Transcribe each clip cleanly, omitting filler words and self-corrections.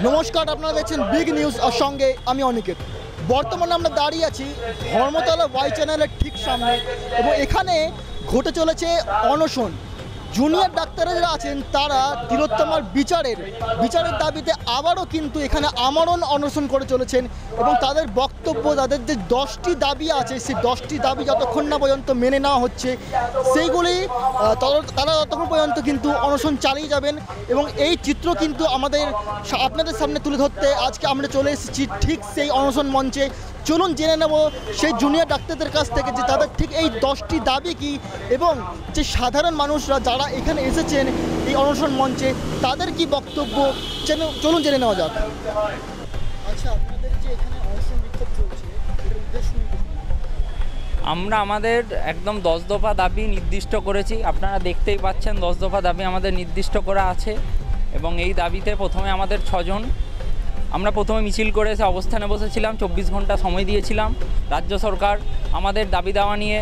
নমস্কার, আপনারা দেখছেন বিগ নিউজ আর সঙ্গে আমি অনিকেত। বর্তমানে আমরা দাঁড়িয়ে আছি ধর্মতলা ওয়াই চ্যানেলের ঠিক সামনে এবং এখানে ঘটে চলেছে অনশন। জুনিয়র ডাক্তাররা যারা আছেন তারা তিলোত্তমার বিচারের দাবিতে আবারও কিন্তু এখানে আমরণ অনশন করে চলেছেন এবং তাদের বক্তব্য, তাদের যে 10টি দাবি আছে সেই 10টি দাবি যতক্ষণ না পর্যন্ত মেনে নেওয়া হচ্ছে সেইগুলি তারা ততক্ষণ পর্যন্ত কিন্তু অনশন চালিয়ে যাবেন। এবং এই চিত্র কিন্তু আপনাদের সামনে তুলে ধরতে আজকে আমরা চলে এসেছি ঠিক সেই অনশন মঞ্চে। চলুন জেনে নেব সেই জুনিয়র ডাক্তারদের কাছ থেকে যে তাদের ঠিক এই 10টি দাবি কী এবং যে সাধারণ মানুষরা যারা এখানে এসেছেন এই অনশন মঞ্চে তাদের কি বক্তব্য, চলুন জেনে নেওয়া যাক। আচ্ছা, আপনাদের যে এখানে অনশন বিক্ষোভ চলছে এটার উদ্দেশ্য আমরা আমাদের একদম 10 দফা দাবি নির্দিষ্ট করেছি। আপনারা দেখতেই পাচ্ছেন 10 দফা দাবি আমাদের নির্দিষ্ট করা আছে এবং এই দাবিতে প্রথমে আমাদের 6 জন আমরা প্রথমে মিছিল করে এসে অবস্থানে বসেছিলাম, 24 ঘন্টা সময় দিয়েছিলাম। রাজ্য সরকার আমাদের দাবি দাওয়া নিয়ে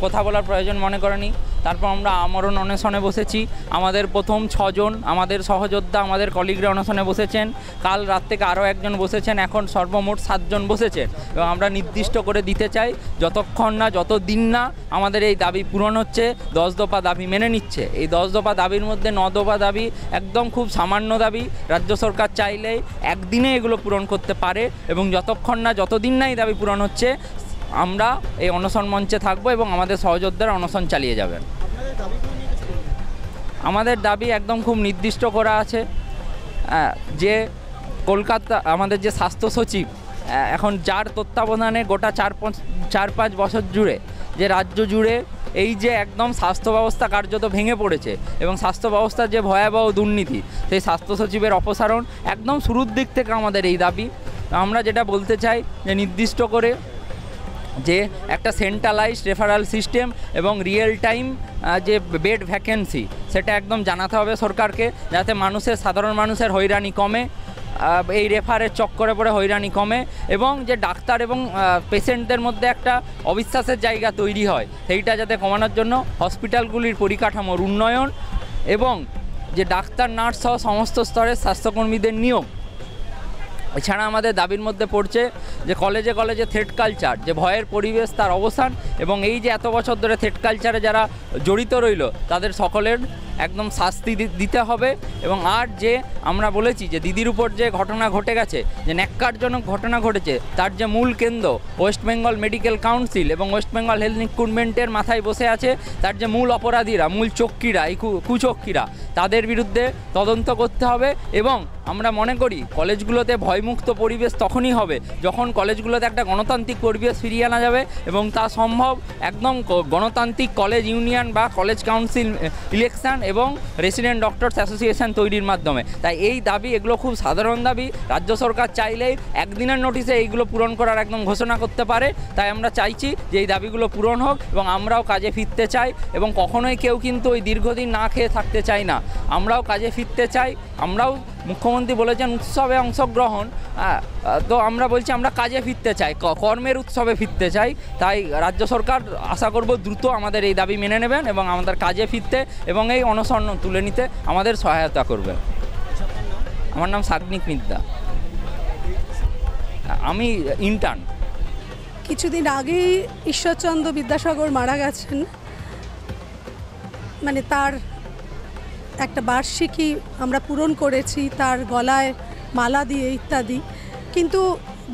কথা বলার প্রয়োজন মনে করেনি। তারপর আমরা আমরণ অনশনে বসেছি। আমাদের প্রথম 6 জন আমাদের সহযোদ্ধা আমাদের কলিগরা অনশনে বসেছেন। কাল রাত থেকে আরও একজন বসেছেন, এখন সর্বমোট 7 জন বসেছেন। এবং আমরা নির্দিষ্ট করে দিতে চাই যতদিন না আমাদের এই দাবি পূরণ হচ্ছে, 10 দফা দাবি মেনে নিচ্ছে। এই 10 দফা দাবির মধ্যে 9 দফা দাবি একদম খুব সামান্য দাবি। রাজ্য সরকার চাইলেই একদিনে এগুলো পূরণ করতে পারে এবং যতদিন না এই দাবি পূরণ হচ্ছে আমরা এই অনশন মঞ্চে থাকবো এবং আমাদের সহযোদ্ধারা অনশন চালিয়ে যাবেন। আমাদের দাবি একদম খুব নির্দিষ্ট করা আছে যে কলকাতা আমাদের যে স্বাস্থ্য সচিব এখন যার তত্ত্বাবধানে গোটা 4-5 বছর জুড়ে যে রাজ্য জুড়ে এই যে একদম স্বাস্থ্য ব্যবস্থা কার্যত ভেঙে পড়েছে এবং স্বাস্থ্য ব্যবস্থার যে ভয়াবহ দুর্নীতি, সেই স্বাস্থ্য সচিবের অপসারণ একদম শুরুর দিক থেকে আমাদের এই দাবি। আমরা যেটা বলতে চাই যে নির্দিষ্ট করে যে একটা সেন্ট্রালাইজড রেফারাল সিস্টেম এবং রিয়েল টাইম যে বেড ভ্যাকেন্সি সেটা একদম জানাতে হবে সরকারকে, যাতে সাধারণ মানুষের হয়রানি কমে, এই রেফারের চক্করে পড়ে হয়রানি কমে এবং যে ডাক্তার এবং পেশেন্টদের মধ্যে একটা অবিশ্বাসের জায়গা তৈরি হয় সেইটা যাতে কমানোর জন্য হসপিটালগুলির পরিকাঠামোর উন্নয়ন এবং যে ডাক্তার নার্স সহ সমস্ত স্তরের স্বাস্থ্যকর্মীদের নিয়োগ। এছাড়া আমাদের দাবির মধ্যে পড়ছে যে কলেজে থ্রেট কালচার, যে ভয়ের পরিবেশ তার অবসান এবং এই যে এত বছর ধরে থ্রেট কালচারে যারা জড়িত রইল তাদের সকলের একদম শাস্তি দিতে হবে। এবং আর যে আমরা বলেছি যে দিদির উপর যে ঘটনা ঘটে গেছে, যে ন্যাক্কারজনক ঘটনা ঘটেছে, তার যে মূল কেন্দ্র ওয়েস্ট বেঙ্গল মেডিকেল কাউন্সিল এবং ওয়েস্ট বেঙ্গল হেলথ রিক্রুটমেন্টের মাথায় বসে আছে, তার যে মূল অপরাধীরা, মূল চক্রীরা, এই কুচক্রীরা, তাদের বিরুদ্ধে তদন্ত করতে হবে। এবং আমরা মনে করি কলেজগুলোতে ভয়মুক্ত পরিবেশ তখনই হবে যখন কলেজগুলোতে একটা গণতান্ত্রিক পরিবেশ ফিরিয়ে আনা যাবে এবং তা সম্ভব একদম গণতান্ত্রিক কলেজ ইউনিয়ন বা কলেজ কাউন্সিল ইলেকশন এবং রেসিডেন্ট ডক্টরস অ্যাসোসিয়েশন তৈরির মাধ্যমে। তাই এই দাবি এগুলো খুব সাধারণ দাবি। রাজ্য সরকার চাইলেই একদিনের নোটিশে এইগুলো পূরণ করার একদম ঘোষণা করতে পারে। তাই আমরা চাইছি যে এই দাবিগুলো পূরণ হোক এবং আমরাও কাজে ফিরতে চাই এবং কখনোই কেউ কিন্তু ওই দীর্ঘদিন না খেয়ে থাকতে চাই না। আমরাও কাজে ফিরতে চাই। আমরাও মুখ্যমন্ত্রী বলেছেন উৎসবে অংশগ্রহণ, তো আমরা বলছি আমরা কাজে ফিরতে চাই, কর্মের উৎসবে ফিরতে চাই। তাই রাজ্য সরকার আশা করব দ্রুত আমাদের এই দাবি মেনে নেবেন এবং আমাদের কাজে ফিরতে এবং এই অনশন তুলে নিতে আমাদের সহায়তা করবেন। আমার নাম সাগ্নিক মিদ্যা, আমি ইন্টার্ন। কিছুদিন আগেই ঈশ্বরচন্দ্র বিদ্যাসাগর মারা গেছেন, তার একটা বার্ষিকী আমরা পূরণ করেছি তার গলায় মালা দিয়ে ইত্যাদি। কিন্তু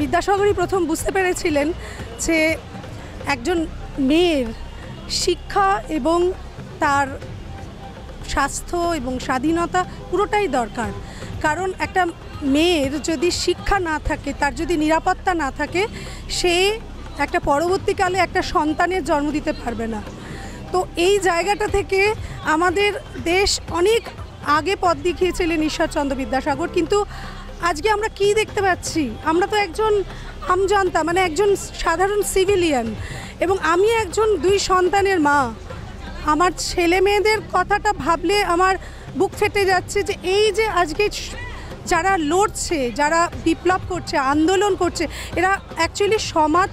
বিদ্যাসাগরই প্রথম বুঝতে পেরেছিলেন যে একজন মেয়ের শিক্ষা এবং তার স্বাস্থ্য এবং স্বাধীনতা পুরোটাই দরকার। কারণ একটা মেয়ের যদি শিক্ষা না থাকে, তার যদি নিরাপত্তা না থাকে, সে একটা পরবর্তীকালে একটা সন্তানের জন্ম দিতে পারবে না। তো এই জায়গাটা থেকে আমাদের দেশ অনেক আগে পথ দেখিয়েছিলেন ঈশ্বরচন্দ্র বিদ্যাসাগর। কিন্তু আজকে আমরা কি দেখতে পাচ্ছি? আমরা তো একজন আমজনতা, একজন সাধারণ সিভিলিয়ান, এবং আমি একজন 2 সন্তানের মা। আমার ছেলে মেয়েদের কথাটা ভাবলে আমার বুক ফেটে যাচ্ছে যে এই যে আজকে যারা লড়ছে, যারা বিপ্লব করছে, আন্দোলন করছে, এরা অ্যাকচুয়ালি সমাজ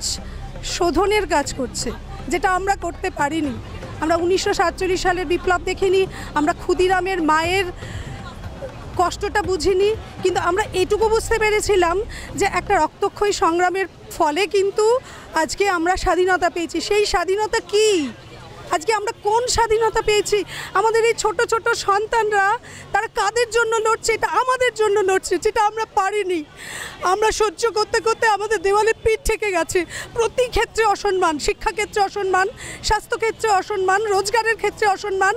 শোধনের কাজ করছে, যেটা আমরা করতে পারিনি। আমরা 1947 সালের বিপ্লব দেখিনি, আমরা ক্ষুদিরামের মায়ের কষ্টটা বুঝিনি, কিন্তু আমরা এইটুকু বুঝতে পেরেছিলাম যে একটা রক্তক্ষয়ী সংগ্রামের ফলে কিন্তু আজকে আমরা স্বাধীনতা পেয়েছি। সেই স্বাধীনতা কি? আজকে আমরা কোন স্বাধীনতা পেয়েছি? আমাদের এই ছোট ছোট সন্তানরা তারা কাদের জন্য লড়ছে? এটা আমাদের জন্য লড়ছে, যেটা আমরা পারিনি। আমরা সহ্য করতে করতে আমাদের দেওয়ালে পিঠ ঠেকে গেছে। প্রতি ক্ষেত্রে অসম্মান, শিক্ষাক্ষেত্রে অসম্মান, স্বাস্থ্যক্ষেত্রে অসম্মান, রোজগারের ক্ষেত্রে অসম্মান।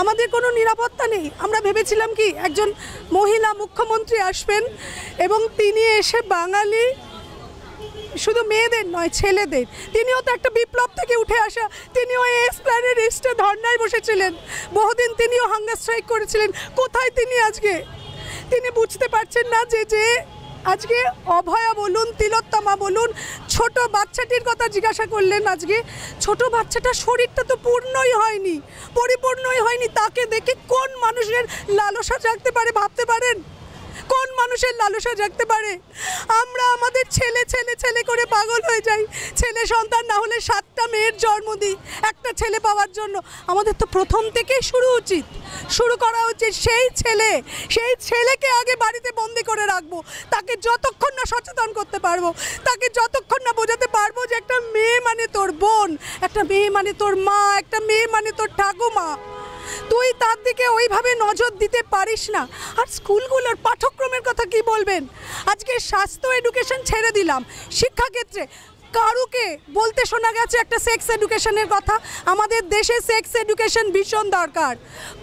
আমাদের কোনো নিরাপত্তা নেই। আমরা ভেবেছিলাম কি একজন মহিলা মুখ্যমন্ত্রী আসবেন এবং তিনি এসে বাঙালি শুধু মেয়েদের নয় ছেলেদের, তিনিও তো একটা বিপ্লব থেকে উঠে আসা, তিনিও এসপ্ল্যানেড রেস্টে ধর্নায় বসেছিলেন, বহুদিন তিনিও হাঙ্গার স্ট্রাইক করেছিলেন। কোথায় তিনি আজকে? তিনি বুঝতে পারছেন না যে আজকে অভয়া বলুন, তিলোত্তমা বলুন, ছোট বাচ্চাটির কথা জিজ্ঞাসা করলেন। আজকে ছোট বাচ্চাটার শরীরটা তো পূর্ণই হয়নি, পরিপূর্ণই হয়নি। তাকে দেখে কোন মানুষের লালসা জাগতে পারে ভাবতে পারেন? কোন মানুষের লালসা জাগতে পারে? আমরা আমাদের ছেলে ছেলে ছেলে করে পাগল হয়ে যাই। ছেলে সন্তান না হলে 7টা মেয়ের জন্ম দিই একটা ছেলে পাওয়ার জন্য। আমাদের তো প্রথম থেকেই শুরু করা উচিত। সেই ছেলেকে আগে বাড়িতে বন্দি করে রাখবো। তাকে যতক্ষণ না সচেতন করতে পারবো, তাকে যতক্ষণ না বোঝাতে পারবো যে একটা মেয়ে মানে তোর বোন, একটা মেয়ে মানে তোর মা, একটা মেয়ে মানে তোর ঠাকুমা, তুই তার দিকে ওইভাবে নজর দিতে পারিস না। আর স্কুলগুলোর পাঠ্যক্রমের কথা কি বলবেন? আজকে স্বাস্থ্য এডুকেশন ছেড়ে দিলাম, শিক্ষাক্ষেত্রে কারুকে বলতে শোনা গেছে একটা সেক্স এডুকেশনের কথা। আমাদের দেশে সেক্স এডুকেশন ভীষণ দরকার।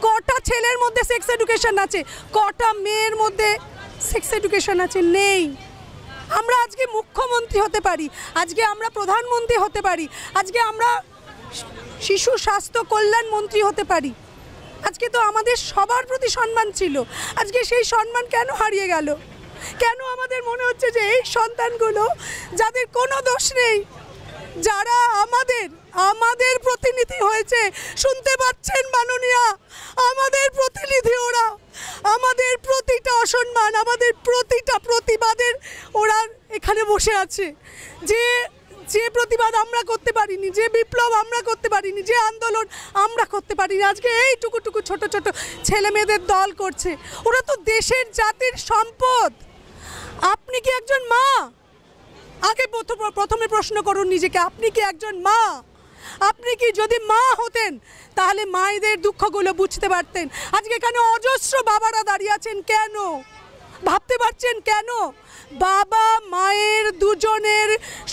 কটা ছেলের মধ্যে সেক্স এডুকেশন আছে? কটা মেয়ের মধ্যে সেক্স এডুকেশন আছে? নেই। আমরা আজকে মুখ্যমন্ত্রী হতে পারি, আজকে আমরা প্রধানমন্ত্রী হতে পারি, আজকে আমরা শিশু স্বাস্থ্য কল্যাণ মন্ত্রী হতে পারি। আজকে তো আমাদের সবার প্রতি সম্মান ছিল, আজকে সেই সম্মান কেন হারিয়ে গেল? কেন আমাদের মনে হচ্ছে যে এই সন্তানগুলো যাদের কোনো দোষ নেই, যারা আমাদের প্রতিনিধি হয়েছে, শুনতে পাচ্ছেন মাননীয়া, আমাদের প্রতিনিধি ওরা, আমাদের প্রতিটা অসম্মান, আমাদের প্রতিটা প্রতিবাদের ওরা এখানে বসে আছে। যে প্রতিবাদ আমরা করতে পারিনি, যে বিপ্লব আমরা করতে পারিনি, যে আন্দোলন আমরা করতে পারিনি, আজকে এইটুকু ছোট ছোট ছেলে মেয়েদের দল করছে। ওরা তো দেশের জাতির সম্পদ। আপনি কি একজন মা? আগে প্রথমে প্রশ্ন করুন নিজেকে, আপনি কি একজন মা? আপনি কি যদি মা হতেন তাহলে মায়েদের দুঃখগুলো বুঝতে পারতেন। আজকে কেন অজস্র বাবারা দাঁড়িয়ে আছেন? কেন ভাবতে পারছেন কেন? বাবা মায়ের দুজনের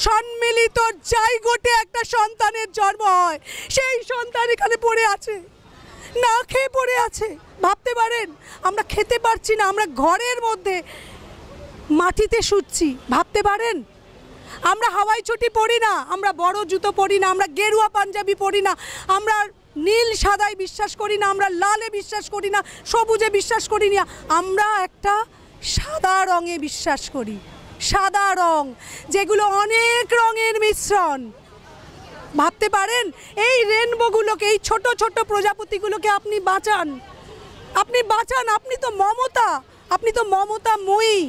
সম্মিলিত জায়গাতে একটা সন্তানের জন্ম হয়, সেই সন্তান এখানে পড়ে আছে, না খেয়ে পড়ে আছে। ভাবতে পারেন? আমরা খেতে পারছি না, আমরা ঘরের মধ্যে মাটিতে শুচ্ছি। ভাবতে পারেন? আমরা হাওয়াই চটি পরি না, আমরা বড় জুতো পরি না, আমরা গেরুয়া পাঞ্জাবি পরি না, আমরা নীল সাদায় বিশ্বাস করি না, আমরা লালে বিশ্বাস করি না, সবুজে বিশ্বাস করি না, আমরা একটা সাদা রঙে বিশ্বাস করি। সাদা রং, যেগুলো অনেক রঙের মিশ্রণ। ভাবতে পারেন? এই রেনবোগুলোকে, এই ছোট ছোট প্রজাপতিগুলোকে আপনি বাঁচান, আপনি তো মমতা, আপনি তো মমতাময়ী।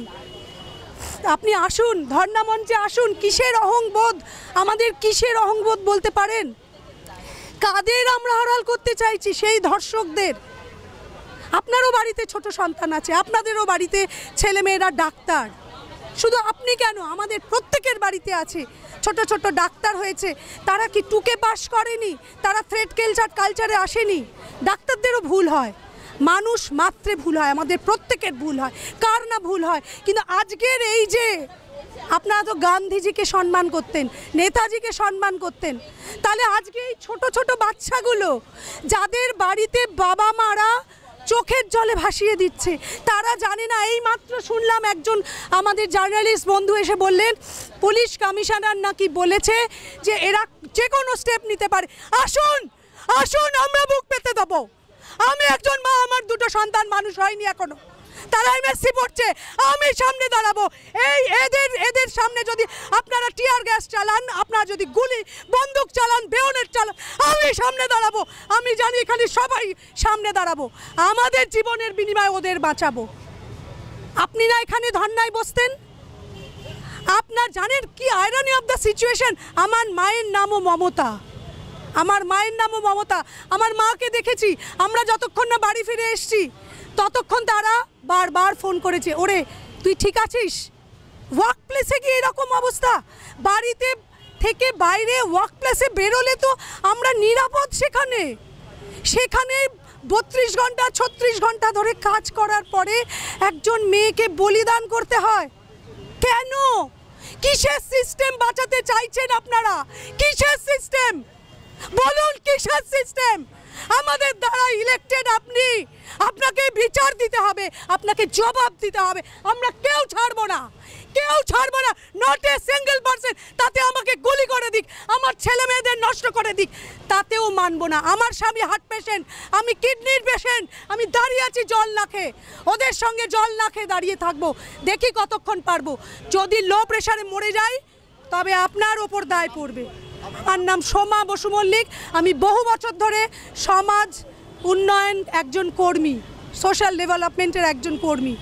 আপনি আসুন, ধর্ণা মঞ্চে আসুন। কিসের অহংবোধ? আমাদের কিসের অহংবোধ বলতে পারেন? কাদের আমরা আড়াল করতে চাইছি? সেই ধর্ষকদের। আপনারও বাড়িতে ছোট সন্তান আছে, আপনাদেরও বাড়িতে ছেলেমেয়েরা ডাক্তার। শুধু আপনি কেন, আমাদের প্রত্যেকের বাড়িতে আছে ছোট ছোট ডাক্তার হয়েছে। তারা কি টুকে পাস করেনি? তারা থ্রেড কালচারে আসেনি? ডাক্তারদেরও ভুল হয়, মানুষ মাত্রে ভুল হয়, আমাদের প্রত্যেকের ভুল হয়, কার না ভুল হয়। কিন্তু আজকের এই যে আপনারা তো গান্ধীজিকে সম্মান করতেন, নেতাজিকে সম্মান করতেন, তাহলে আজকে এই ছোট ছোট বাচ্চাগুলো যাদের বাড়িতে বাবা মারা চোখের জলে ভাসিয়ে দিচ্ছে, তারা জানে না। এই মাত্র শুনলাম একজন আমাদের জার্নালিস্ট বন্ধু এসে বললেন পুলিশ কমিশনার নাকি বলেছে যে এরা যে কোনো স্টেপ নিতে পারে। আসুন আসুন, আমরা বুক পেতে দেবো। আমি একজন মা, আমার দুটো সন্তান মানুষ হয়নি এখনো, তারা এমএসসি পড়ছে, আমি সামনে দাঁড়াবো। এদের সামনে যদি আপনারা টিয়ার গ্যাস চালান, আপনারা যদি গুলি বন্দুক চালান, বেয়নেট চালান, আমি সামনে দাঁড়াবো। আমি জানি এখানে সবাই সামনে দাঁড়াবো, আমাদের জীবনের বিনিময়ে ওদের বাঁচাবো। আপনি না এখানে ধর্নায় বসতেন? আপনার জানেন কি আয়রনি অফ দ্য সিচুয়েশন? আমার মায়ের নামও মমতা, আমার মায়ের নামও মমতা। আমার মাকে দেখেছি, আমরা যতক্ষণ না বাড়ি ফিরে এসেছি ততক্ষণ তারা বারবার ফোন করেছে, ওরে তুই ঠিক আছিস? ওয়ার্ক প্লেসে কি এরকম অবস্থা? বাড়িতে থেকে বাইরে ওয়ার্ক প্লেসে বেরোলে তো আমরা নিরাপদ, সেখানে 32 ঘন্টা 36 ঘন্টা ধরে কাজ করার পরে একজন মেয়েকে বলিদান করতে হয় কেন? কিসের সিস্টেম বাঁচাতে চাইছেন আপনারা? কিসের সিস্টেম বলুন, কিসের সিস্টেম? আমাদের দ্বারা ইলেক্টেড আপনি, আপনাকে বিচার দিতে হবে, আপনাকে জবাব দিতে হবে। আমরা কেউ ছাড়বো না, কেউ ছাড়বো না, নট এ সিঙ্গেল পার্সন। তাতে আমাকে গুলি করে দিক, আমার ছেলে মেয়েদের নষ্ট করে দিক, তাতেও মানবো না। আমার স্বামী হার্ট পেশেন্ট, আমি কিডনির পেশেন্ট, আমি দাঁড়িয়ে আছি জল না খেয়ে, ওদের সঙ্গে জল না খেয়ে দাঁড়িয়ে থাকবো, দেখি কতক্ষণ পারবো। যদি লো প্রেশারে মরে যাই তবে আপনার ওপর দায় পড়বে। আমার নাম সোমা বসু মল্লিক, আমি বহু বছর ধরে সমাজ উন্নয়ন একজন কর্মী, সোশ্যাল ডেভেলপমেন্টের একজন কর্মী।